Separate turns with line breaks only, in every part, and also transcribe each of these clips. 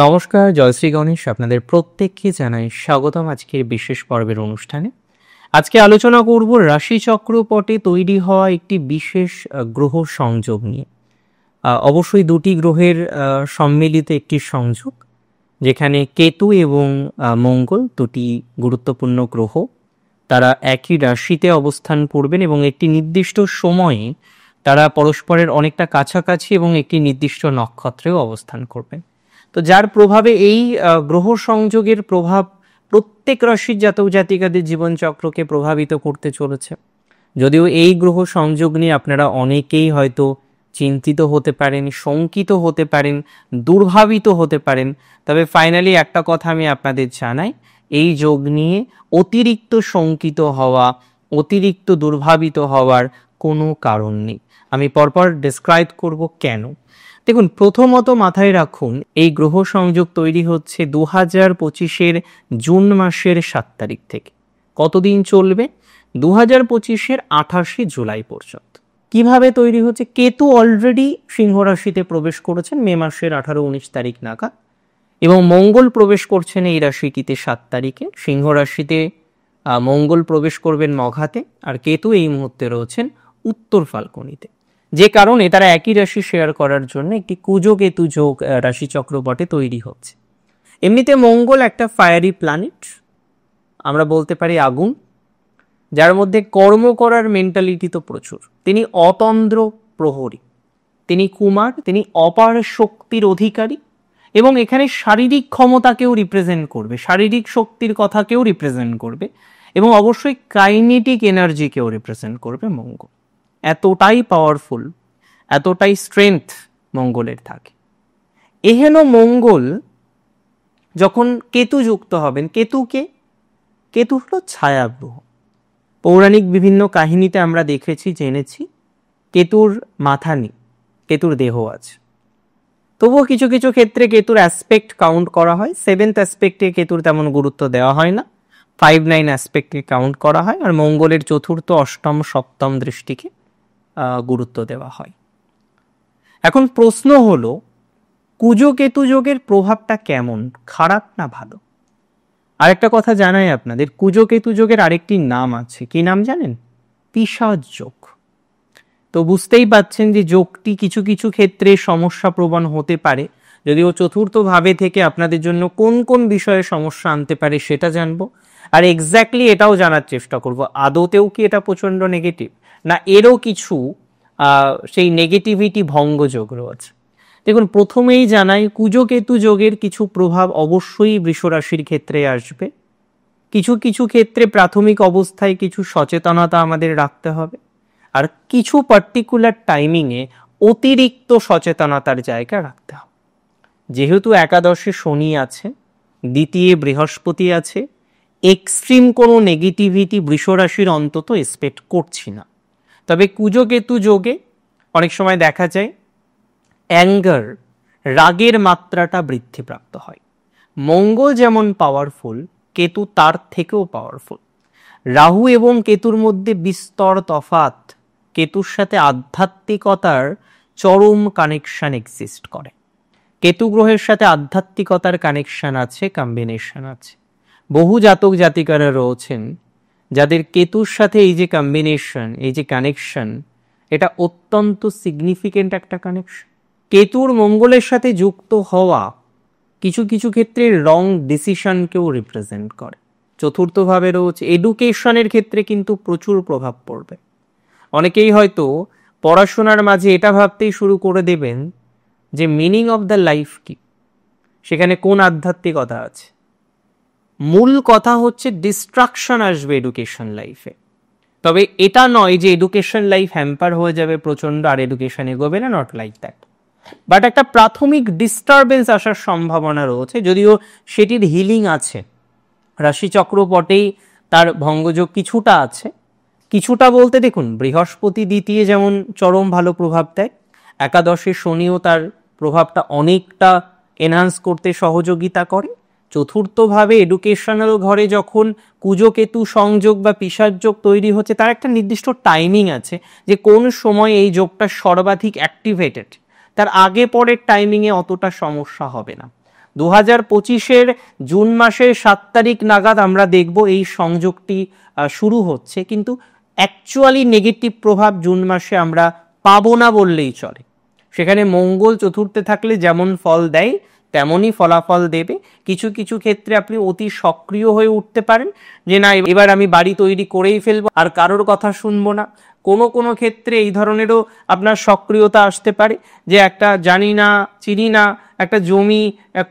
নমস্কার, জয়শ্রী গণেশ। আপনাদের প্রত্যেককে জানাই স্বাগতম আজকের বিশেষ পর্বের অনুষ্ঠানে। আজকে আলোচনা করব রাশিচক্রপটে তৈরি হওয়া একটি বিশেষ গ্রহ সংযোগ নিয়ে। অবশ্যই দুটি গ্রহের সম্মিলিত একটি সংযোগ, যেখানে কেতু এবং মঙ্গল দুটি গুরুত্বপূর্ণ গ্রহ, তারা একই রাশিতে অবস্থান করবেন এবং একটি নির্দিষ্ট সময়ে তারা পরস্পরের অনেকটা কাছাকাছি এবং একটি নির্দিষ্ট নক্ষত্রেও অবস্থান করবেন। তো যার প্রভাবে এই গ্রহ সংযোগের প্রভাব প্রত্যেক রাশির জাতক জাতিকাদের জীবনচক্রকে প্রভাবিত করতে চলেছে। যদিও এই গ্রহ সংযোগ নিয়ে আপনারা অনেকেই হয়তো চিন্তিত হতে পারেন, শঙ্কিত হতে পারেন, দুর্ভাবিত হতে পারেন, তবে ফাইনালি একটা কথা আমি আপনাদের জানাই, এই যোগ নিয়ে অতিরিক্ত শঙ্কিত হওয়া, অতিরিক্ত দুর্ভাবিত হওয়ার কোনো কারণ নেই। আমি পরপর ডেসক্রাইব করব কেন। দেখুন, প্রথমত মাথায় রাখুন, এই গ্রহ সংযোগ তৈরি হচ্ছে 2025-এর জুন মাসের 7 তারিখ থেকে। কতদিন চলবে? 2025-এর 28 জুলাই পর্যন্ত। কিভাবে তৈরি হচ্ছে? কেতু অলরেডি সিংহ রাশিতে প্রবেশ করেছেন মে মাসের 18-19 তারিখ নাগাদ, এবং মঙ্গল প্রবেশ করছেন এই রাশিটিতে 7 তারিখে। সিংহ রাশিতে মঙ্গল প্রবেশ করবেন মঘাতে, আর কেতু এই মুহূর্তে রয়েছেন উত্তর ফাল্গুনিতে। যে কারণে তারা একই রাশি শেয়ার করার জন্য একটি কুজো কেতু যোগ রাশিচক্রপটে তৈরি হচ্ছে। এমনিতে মঙ্গল একটা ফায়ারি প্ল্যানেট, আমরা বলতে পারি আগুন, যার মধ্যে কর্ম করার মেন্টালিটি তো প্রচুর। তিনি অতন্দ্র প্রহরী, তিনি কুমার, তিনি অপার শক্তির অধিকারী, এবং এখানে শারীরিক ক্ষমতাকেও রিপ্রেজেন্ট করবে, শারীরিক শক্তির কথাকেও রিপ্রেজেন্ট করবে, এবং অবশ্যই কাইনেটিক এনার্জিকেও রিপ্রেজেন্ট করবে মঙ্গল। এতটাই পাওয়ারফুল, এতটাই স্ট্রেংথ মঙ্গলের থাকে। এহেন মঙ্গল যখন কেতু যুক্ত হবেন, কেতু হলো ছায়া গ্রহ। পৌরাণিক বিভিন্ন কাহিনীতে আমরা দেখেছি, জেনেছি, কেতুর মাথা নেই, কেতুর দেহ আছে। তবুও কিছু কিছু ক্ষেত্রে কেতুর অ্যাসপেক্ট কাউন্ট করা হয়। 7th অ্যাসপেক্টে কেতুর তেমন গুরুত্ব দেওয়া হয় না, 5-9 অ্যাসপেক্টে কাউন্ট করা হয়, আর মঙ্গলের চতুর্থ, অষ্টম, সপ্তম দৃষ্টিকে গুরুত্ব দেওয়া হয়। এখন প্রশ্ন হলো, কুজো কেতু যোগের প্রভাবটা কেমন, খারাপ না ভালো? আরেকটা কথা জানাই আপনাদের, কুজো কেতু যোগের আরেকটি নাম আছে। কি নাম জানেন? পিশাচ যোগ। তো বুঝতেই পাচ্ছেন যে যোগটি কিছু কিছু ক্ষেত্রে সমস্যা প্রবণ হতে পারে। যদিও চতুর্থ ভাবে থেকে আপনাদের জন্য কোন কোন বিষয়ে সমস্যা আনতে পারে সেটা জানবো, আর এক্স্যাক্টলি এটাও জানার চেষ্টা করব, আদতেও কি এটা প্রচন্ড নেগেটিভ, না এরও কিছু সেই নেগেটিভিটি ভঙ্গযোগ রয়েছে। দেখুন, প্রথমেই জানাই, কুজো কেতু যোগের কিছু প্রভাব অবশ্যই বৃষ রাশির ক্ষেত্রে আসবে। কিছু কিছু ক্ষেত্রে প্রাথমিক অবস্থায় কিছু সচেতনতা আমাদের রাখতে হবে, আর কিছু পার্টিকুলার টাইমিংয়ে অতিরিক্ত সচেতনতার জায়গা রাখতে হবে। যেহেতু একাদশে শনি আছে, দ্বিতীয় বৃহস্পতি আছে, এক্সট্রিম কোনো নেগেটিভিটি বৃষ রাশির অন্তত এক্সপেক্ট করছি না। তবে কুজো কেতু যোগে অনেক সময় দেখা যায় অ্যাঙ্গার, রাগের মাত্রাটা বৃদ্ধিপ্রাপ্ত হয়। মঙ্গল যেমন পাওয়ারফুল, কেতু তার থেকেও পাওয়ারফুল। রাহু এবং কেতুর মধ্যে বিস্তর তফাৎ। কেতুর সাথে আধ্যাত্মিকতার চরম কানেকশন এক্সিস্ট করে। কেতু গ্রহের সাথে আধ্যাত্মিকতার কানেকশন আছে, কম্বিনেশন আছে। বহু জাতক জাতিকারা রয়েছেন যাদের কেতুর সাথে এই যে কম্বিনেশন, এই যে কানেকশন, এটা অত্যন্ত সিগনিফিকেন্ট একটা কানেকশন। কেতুর মঙ্গলের সাথে যুক্ত হওয়া কিছু কিছু ক্ষেত্রে রং ডিসিশনকেও রিপ্রেজেন্ট করে। চতুর্থভাবে রয়েছে এডুকেশনের ক্ষেত্রে কিন্তু প্রচুর প্রভাব পড়বে। অনেকেই হয়তো পড়াশোনার মাঝে এটা ভাবতেই শুরু করে দেবেন যে মিনিং অফ দ্য লাইফ কি, সেখানে কোন আধ্যাত্মিকতা আছে। মূল কথা হচ্ছে ডিস্ট্রাকশন আসবে এডুকেশন লাইফে। তবে এটা নয় যে এডুকেশন লাইফ হ্যাম্পার হয়ে যাবে প্রচন্ড আর এডুকেশন এগোবে না, নট লাইক দ্যাট। বাট একটা প্রাথমিক ডিস্টারবেন্স আসার সম্ভাবনা রয়েছে, যদিও সেটির হিলিং আছে। রাশিচক্রপটেই তার ভঙ্গযোগ কিছুটা আছে। কিছুটা বলতে দেখুন, বৃহস্পতি দ্বিতীয় যেমন চরম ভালো প্রভাব দেয়, একাদশে শনিও তার প্রভাবটা অনেকটা এনহান্স করতে সহযোগিতা করে। চতুর্থভাবে এডুকেশনাল ঘরে যখন কুজো কেতু সংযোগ বা পিশাচ যোগ তৈরি হচ্ছে, তার একটা নির্দিষ্ট টাইমিং আছে যে কোন সময় এই যোগটা সর্বাধিক অ্যাক্টিভেটেড। তার আগে পরের টাইমিংয়ে অতটা সমস্যা হবে না। 2025-এর জুন মাসের 7 তারিখ নাগাদ আমরা দেখব এই সংযোগটি শুরু হচ্ছে, কিন্তু অ্যাকচুয়ালি নেগেটিভ প্রভাব জুন মাসে আমরা পাবো না বললেই চলে। সেখানে মঙ্গল চতুর্থে থাকলে যেমন ফল দেয় তেমনই ফলাফল দেবে। কিছু কিছু ক্ষেত্রে আপনি অতি সক্রিয় হয়ে উঠতে পারেন, যে না এবার আমি বাড়ি তৈরি করেই ফেলবো, আর কারোর কথা শুনবো না। কোনো কোনো ক্ষেত্রে এই ধরনেরও আপনার সক্রিয়তা আসতে পারে, যে একটা জানি না চিনি না একটা জমি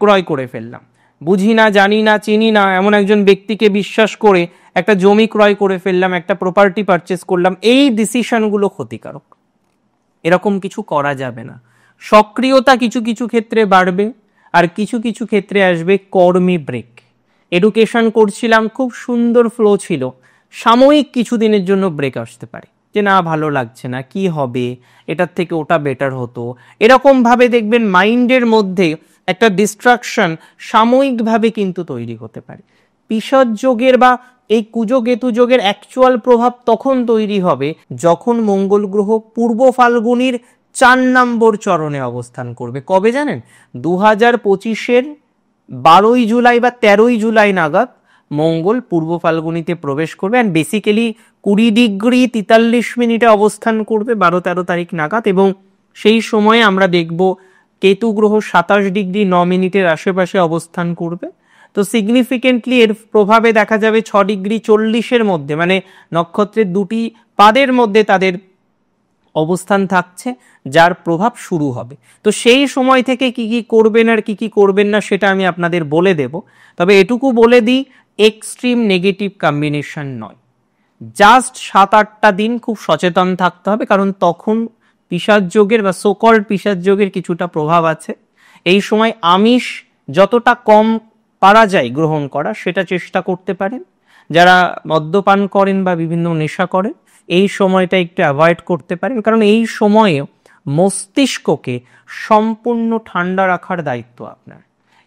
ক্রয় করে ফেললাম, বুঝি না জানি না চিনি না এমন একজন ব্যক্তিকে বিশ্বাস করে একটা জমি ক্রয় করে ফেললাম, একটা প্রপার্টি পারচেস করলাম। এই ডিসিশনগুলো ক্ষতিকারক, এরকম কিছু করা যাবে না। সক্রিয়তা কিছু কিছু ক্ষেত্রে বাড়বে, আর কিছু কিছু ক্ষেত্রে আসবে কর্মে ব্রেক। এডুকেশন করছিলাম, খুব সুন্দর ফ্লো ছিল, সাময়িক কিছু দিনের জন্য ব্রেক আসতে পারে, যে না ভালো লাগছে না, কি হবে, এটার থেকে ওটা বেটার হতো। এরকম ভাবে দেখবেন মাইন্ডের মধ্যে একটা ডিস্ট্রাকশন সাময়িকভাবে কিন্তু তৈরি হতে পারে। পিশাচ যোগের বা এই কুজকেতু যোগের অ্যাকচুয়াল প্রভাব তখন তৈরি হবে যখন মঙ্গল গ্রহ পূর্ব ফাল্গুনির 4 নম্বর চরণে অবস্থান করবে। কবে জানেন? 2025-এর 12ই জুলাই বা 13ই জুলাই নাগাদ মঙ্গল পূর্ব ফাল্গুনিতে প্রবেশ করবে, অ্যান্ড বেসিক্যালি 20 ডিগ্রি 43 মিনিটে অবস্থান করবে 12-13 তারিখ নাগাদ, এবং সেই সময়ে আমরা দেখব কেতু গ্রহ 27 ডিগ্রি 9 মিনিটের আশেপাশে অবস্থান করবে। তো সিগনিফিকেন্টলি এর প্রভাবে দেখা যাবে 6 ডিগ্রি 40-এর মধ্যে, মানে নক্ষত্রের দুটি পাদের মধ্যে তাদের অবস্থান থাকছে, যার প্রভাব শুরু হবে। তো সেই সময় থেকে কি কি করবেন আর কি কি করবেন না সেটা আমি আপনাদের বলে দেব। তবে এটুকু বলে দিই, এক্সট্রিম নেগেটিভ কম্বিনেশন নয়। জাস্ট 7-8টা দিন খুব সচেতন থাকতে হবে, কারণ তখন পিশাচ যোগের বা সোকল্ড পিশাচ যোগের কিছুটা প্রভাব আছে। এই সময় আমিষ যতটা কম পারা যায় গ্রহণ করা সেটা চেষ্টা করতে পারেন। যারা মদ্যপান করেন বা বিভিন্ন নেশা করেন এই সময়টা একটু অ্যাভয়েড করতে পারেন, কারণ এই সময়ে মস্তিষ্ককে সম্পূর্ণ ঠান্ডা রাখার দায়িত্ব আপনার।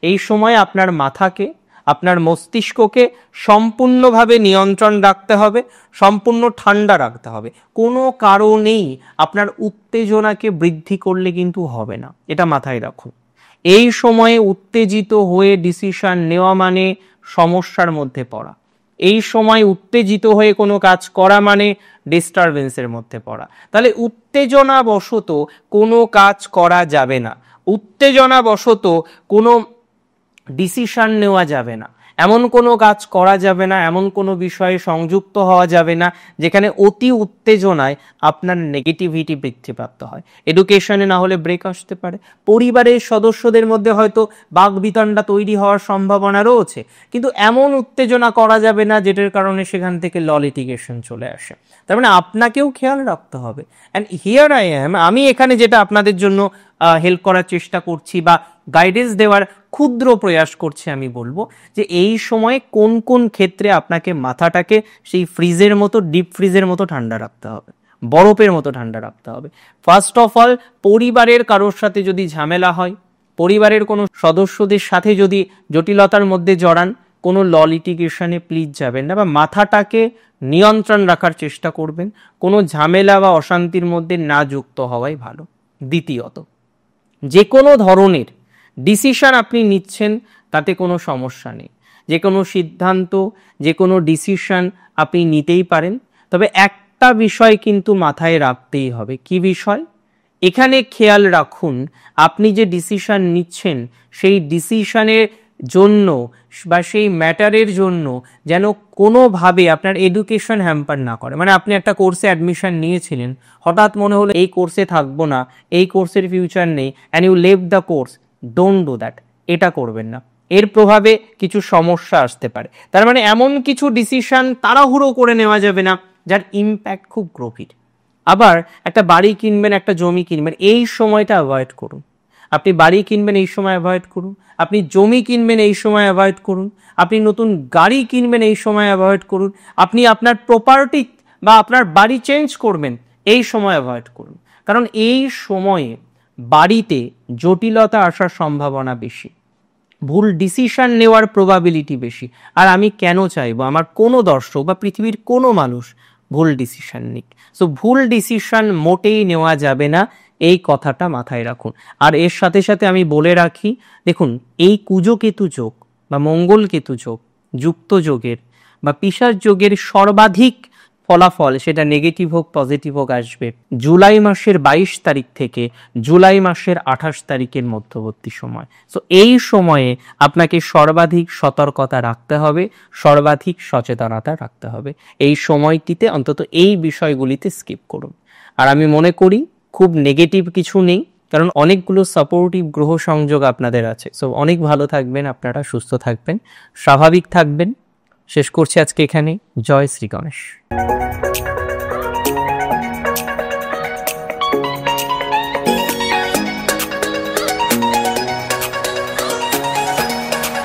এই সময় আপনার মাথাকে, আপনার মস্তিষ্ককে সম্পূর্ণভাবে নিয়ন্ত্রণ রাখতে হবে, সম্পূর্ণ ঠান্ডা রাখতে হবে। কোনো কারণেই আপনার উত্তেজনাকে বৃদ্ধি করলে কিন্তু হবে না, এটা মাথায় রাখুন। এই সময়ে উত্তেজিত হয়ে ডিসিশন নেওয়া মানে সমস্যার মধ্যে পড়া। এই সময় উত্তেজিত হয়ে কোনো কাজ করা মানে ডিস্টারবেন্সের মধ্যে পড়া। তাহলে উত্তেজনা বশত কোনো কাজ করা যাবে না, উত্তেজনা বশত কোনো ডিসিশন নেওয়া যাবে না, এমন কোনো কাজ করা যাবে না, এমন কোনো বিষয়ে সংযুক্ত হওয়া যাবে না যেখানে অতি উত্তেজনায় আপনার নেগেটিভিটি বৃদ্ধিপ্রাপ্ত হয়। এডুকেশনে না হলে ব্রেক আসতে পারে, পরিবারের সদস্যদের মধ্যে হয়তো বাকবিতণ্ডা তৈরি হওয়ার সম্ভাবনা রয়েছে, কিন্তু এমন উত্তেজনা করা যাবে না যেটার কারণে সেখান থেকে ল লিটিগেশন চলে আসে। তার মানে আপনাকেও খেয়াল রাখতে হবে। অ্যান্ড হিয়ার আই অ্যাম, আমি এখানে যেটা আপনাদের জন্য হেল্প করার চেষ্টা করছি বা গাইডেন্স দেওয়ার ক্ষুদ্র প্রয়াস করছি, আমি বলবো যে এই সময়ে কোন কোন ক্ষেত্রে আপনাকে মাথাটাকে সেই ফ্রিজের মতো, ডিপ ফ্রিজের মতো ঠান্ডা রাখতে হবে, বরফের মতো ঠান্ডা রাখতে হবে। ফার্স্ট অফ অল, পরিবারের কারোর সাথে যদি ঝামেলা হয়, পরিবারের কোনো সদস্যদের সাথে যদি জটিলতার মধ্যে জড়ান, কোনো ল লিটিগেশনে প্লিজ যাবেন না, বা মাথাটাকে নিয়ন্ত্রণ রাখার চেষ্টা করবেন, কোনো ঝামেলা বা অশান্তির মধ্যে না যুক্ত হওয়াই ভালো। দ্বিতীয়ত, যে কোনো ধরনের ডিসিশন আপনি নিচ্ছেন তাতে কোনো সমস্যা নেই, যে কোনো সিদ্ধান্ত, যে কোনো ডিসিশন আপনি নিতেই পারেন, তবে একটা বিষয় কিন্তু মাথায় রাখতেই হবে। কি বিষয়? এখানে খেয়াল রাখুন, আপনি যে ডিসিশন নিচ্ছেন সেই ডিসিশনের জন্য বা সেই ম্যাটারের জন্য যেন কোনোভাবে আপনার এডুকেশন হ্যাম্পার না করে। মানে আপনি একটা কোর্সে অ্যাডমিশন নিয়েছিলেন, হঠাৎ মনে হলো এই কোর্সে থাকবো না, এই কোর্সের ফিউচার নেই, and you leave the course. Don't do that, এটা করবেন না। এর প্রভাবে কিছু সমস্যা আসতে পারে। তার মানে এমন কিছু ডিসিশন তাড়াহুড়ো করে নেওয়া যাবে না যার ইম্প্যাক্ট খুব গভীর। আবার একটা বাড়ি কিনবেন, একটা জমি কিনবেন, এই সময়টা অ্যাভয়েড করুন। আপনি বাড়ি কিনবেন এই সময় অ্যাভয়েড করুন, আপনি জমি কিনবেন এই সময় অ্যাভয়েড করুন, আপনি নতুন গাড়ি কিনবেন এই সময় অ্যাভয়েড করুন, আপনি আপনার প্রপার্টি বা আপনার বাড়ি চেঞ্জ করবেন এই সময় অ্যাভয়েড করুন। কারণ এই সময়ে বাড়িতে জটিলতা আসার সম্ভাবনা বেশি, ভুল ডিসিশন নেওয়ার প্রবাবিলিটি বেশি। আর আমি কেন চাইবো আমার কোনো দর্শক বা পৃথিবীর কোনো মানুষ ভুল ডিসিশন নিক? সো ভুল ডিসিশন মোটেই নেওয়া যাবে না এই কথাটা মাথায় রাখুন। আর এর সাথে সাথে আমি বলে রাখি, দেখুন এই কুজো কেতু যোগ বা মঙ্গল কেতু যোগ, যুক্ত যোগের বা পিশাচ যোগের সর্বাধিক ফলাফল, সেটা নেগেটিভ হোক পজিটিভ হোক, আসবে জুলাই মাসের 22 তারিখ থেকে জুলাই মাসের 28 তারিখের মধ্যবর্তী সময়। সো এই সময়ে আপনাকে সর্বাধিক সতর্কতা রাখতে হবে, সর্বাধিক সচেতনতা রাখতে হবে। এই সময়টিতে অন্তত এই বিষয়গুলিতে স্কিপ করুন। আর আমি মনে করি খুব নেগেটিভ কিছু নেই, কারণ অনেকগুলো সাপোর্টিভ গ্রহ সংযোগ আপনাদের আছে। সো অনেক ভালো থাকবেন আপনারা, সুস্থ থাকবেন, স্বাভাবিক থাকবেন। শেষ করছি আজকে এখানে। জয় শ্রী গণেশ।